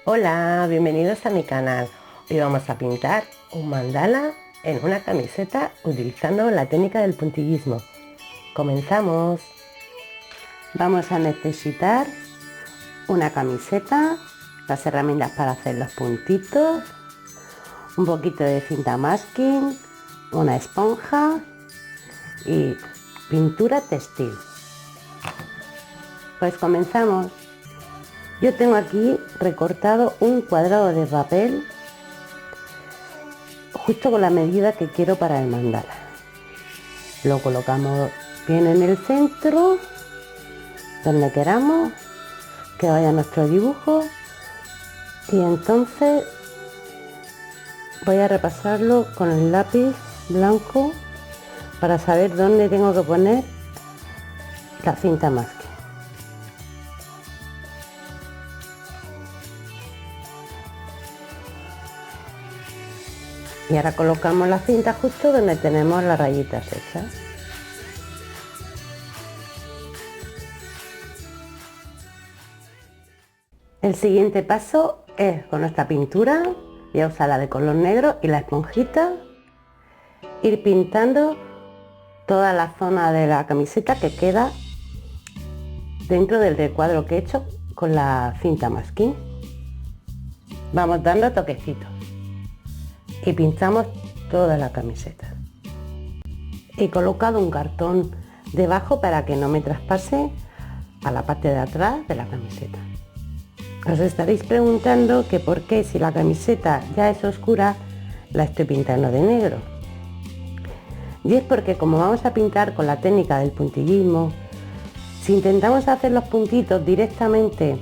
Hola, bienvenidos a mi canal. Hoy vamos a pintar un mandala en una camiseta utilizando la técnica del puntillismo. Comenzamos. Vamos a necesitar una camiseta, las herramientas para hacer los puntitos, un poquito de cinta masking, una esponja y pintura textil. Pues comenzamos. Yo tengo aquí recortado un cuadrado de papel justo con la medida que quiero para el mandala. Lo colocamos bien en el centro, donde queramos que vaya nuestro dibujo, y entonces voy a repasarlo con el lápiz blanco para saber dónde tengo que poner la cinta masking. Y ahora colocamos la cinta justo donde tenemos las rayitas hechas. El siguiente paso es con nuestra pintura, voy a usar la de color negro y la esponjita, ir pintando toda la zona de la camiseta que queda dentro del recuadro que he hecho con la cinta masking. Vamos dando toquecitos y pintamos toda la camiseta. He colocado un cartón debajo para que no me traspase a la parte de atrás de la camiseta. Os estaréis preguntando que por qué, si la camiseta ya es oscura, la estoy pintando de negro. Y es porque, como vamos a pintar con la técnica del puntillismo, si intentamos hacer los puntitos directamente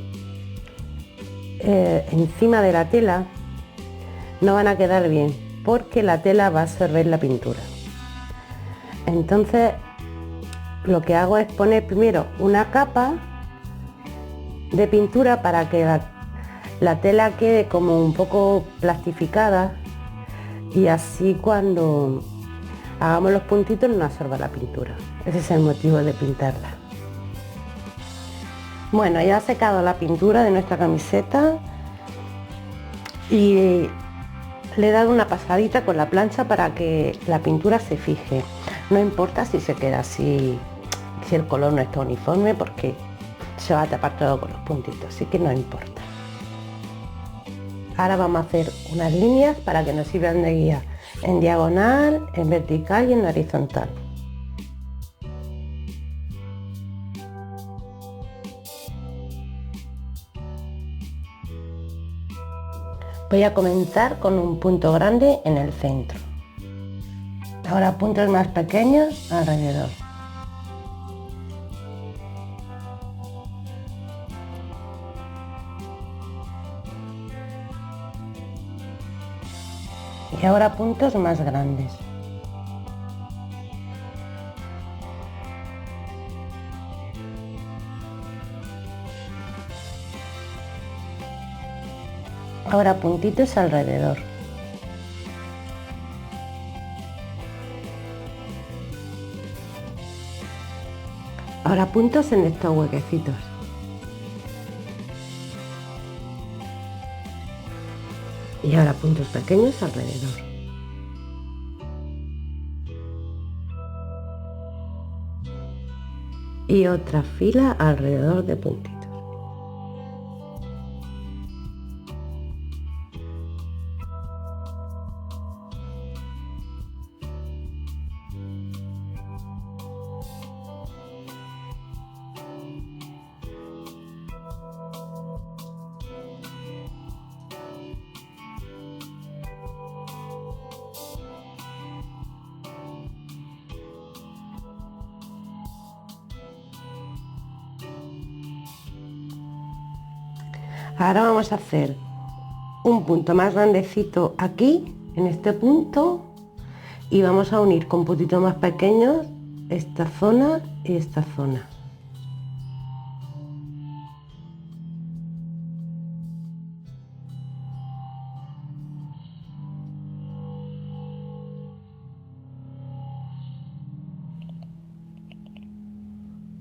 encima de la tela, no van a quedar bien, porque la tela va a absorber la pintura. Entonces lo que hago es poner primero una capa de pintura para que la tela quede como un poco plastificada, y así cuando hagamos los puntitos no absorba la pintura. Ese es el motivo de pintarla. Bueno, ya ha secado la pintura de nuestra camiseta y le he dado una pasadita con la plancha para que la pintura se fije. No importa si se queda así, si el color no está uniforme, porque se va a tapar todo con los puntitos, así que no importa. Ahora vamos a hacer unas líneas para que nos sirvan de guía en diagonal, en vertical y en horizontal. Voy a comenzar con un punto grande en el centro. Ahora puntos más pequeños alrededor. Y ahora puntos más grandes. Ahora puntitos alrededor. Ahora puntos en estos huequecitos. Y ahora puntos pequeños alrededor. Y otra fila alrededor de puntitos. Ahora vamos a hacer un punto más grandecito aquí, en este punto, y vamos a unir con puntitos más pequeños esta zona y esta zona.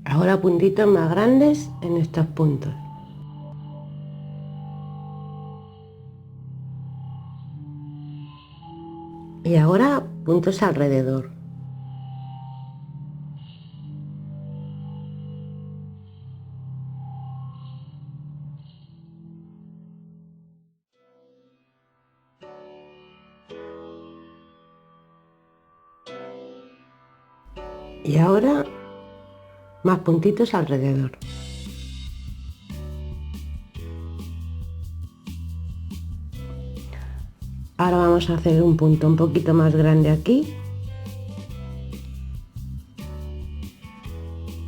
Ahora puntitos más grandes en estos puntos. Y ahora puntos alrededor. Y ahora más puntitos alrededor. Ahora vamos a hacer un punto un poquito más grande aquí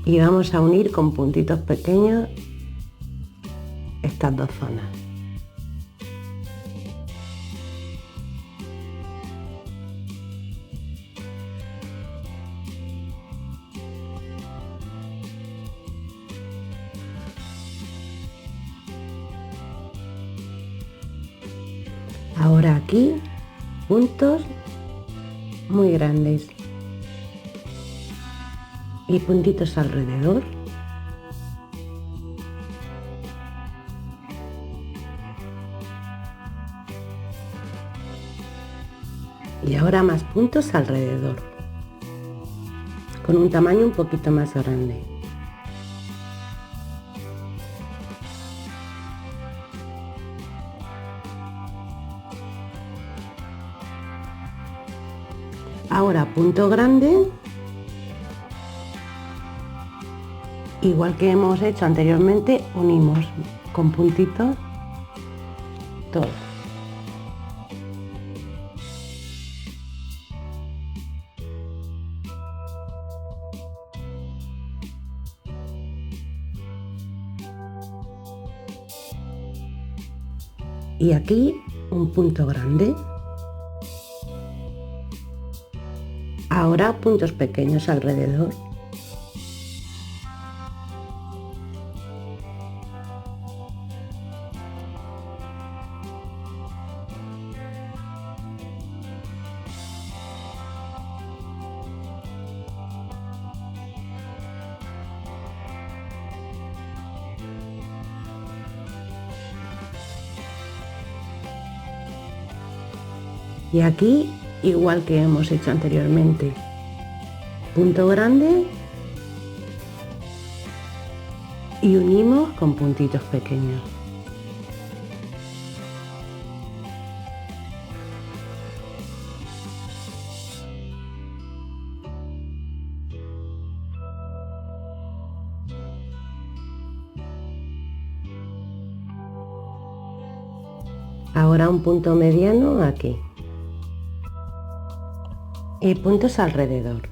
y vamos a unir con puntitos pequeños estas dos zonas. Ahora aquí puntos muy grandes y puntitos alrededor. Y ahora más puntos alrededor, con un tamaño un poquito más grande. Ahora punto grande, igual que hemos hecho anteriormente, unimos con puntitos todo. Y aquí un punto grande. Ahora puntos pequeños alrededor. Y aquí, igual que hemos hecho anteriormente, punto grande y unimos con puntitos pequeños. Ahora un punto mediano aquí. Y puntos alrededor.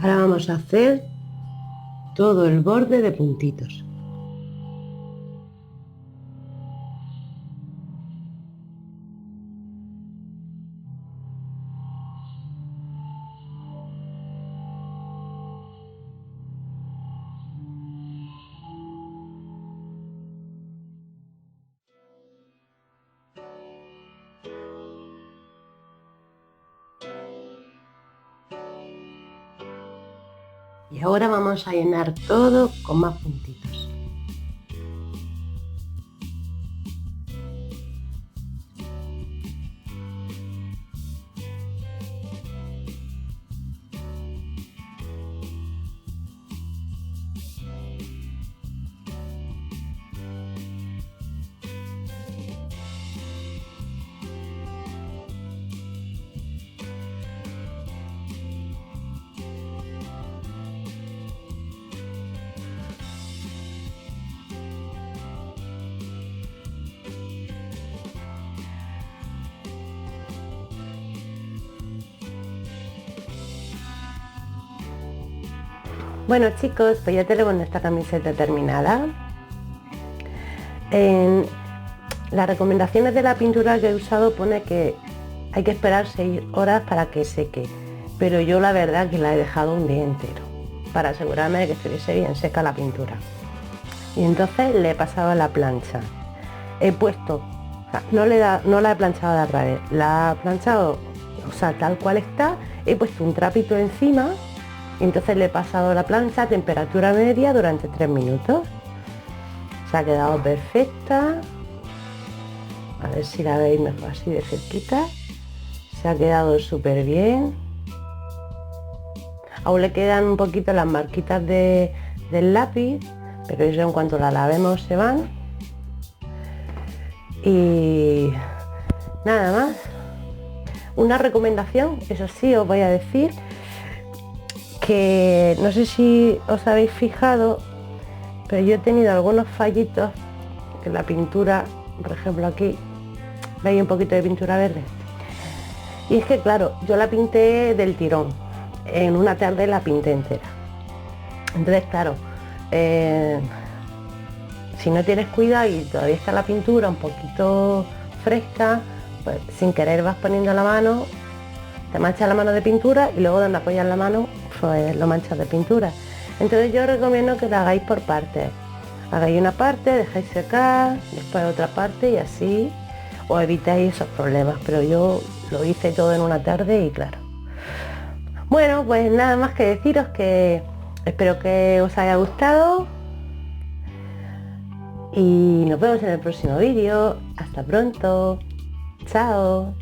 Ahora vamos a hacer todo el borde de puntitos. Y ahora vamos a llenar todo con más puntitos. Bueno chicos, pues ya tenemos nuestra camiseta terminada. En las recomendaciones de la pintura que he usado pone que hay que esperar 6 horas para que seque, pero yo la verdad que la he dejado un día entero para asegurarme de que estuviese bien seca la pintura. Y entonces le he pasado a la plancha. He puesto, o sea, no la he planchado de revés, la he planchado, o sea, tal cual está. He puesto un trapito encima y entonces le he pasado la plancha a temperatura media durante 3 minutos. Se ha quedado perfecta. A ver si la veis mejor así de cerquita. Se ha quedado súper bien. Aún le quedan un poquito las marquitas del lápiz, pero eso en cuanto la lavemos se van. Y nada más. Una recomendación, eso sí, os voy a decir que no sé si os habéis fijado, pero yo he tenido algunos fallitos en la pintura. Por ejemplo, aquí veis un poquito de pintura verde, y es que claro, yo la pinté del tirón, en una tarde la pinté entera. Entonces claro, si no tienes cuidado y todavía está la pintura un poquito fresca, pues sin querer vas poniendo la mano, te manchas la mano de pintura y luego donde apoyas la mano pues lo manchas de pintura. Entonces yo recomiendo que la hagáis por partes. Hagáis una parte, dejáis secar, después otra parte y así os evitáis esos problemas. Pero yo lo hice todo en una tarde y claro. Bueno, pues nada más que deciros que espero que os haya gustado y nos vemos en el próximo vídeo. Hasta pronto. Chao.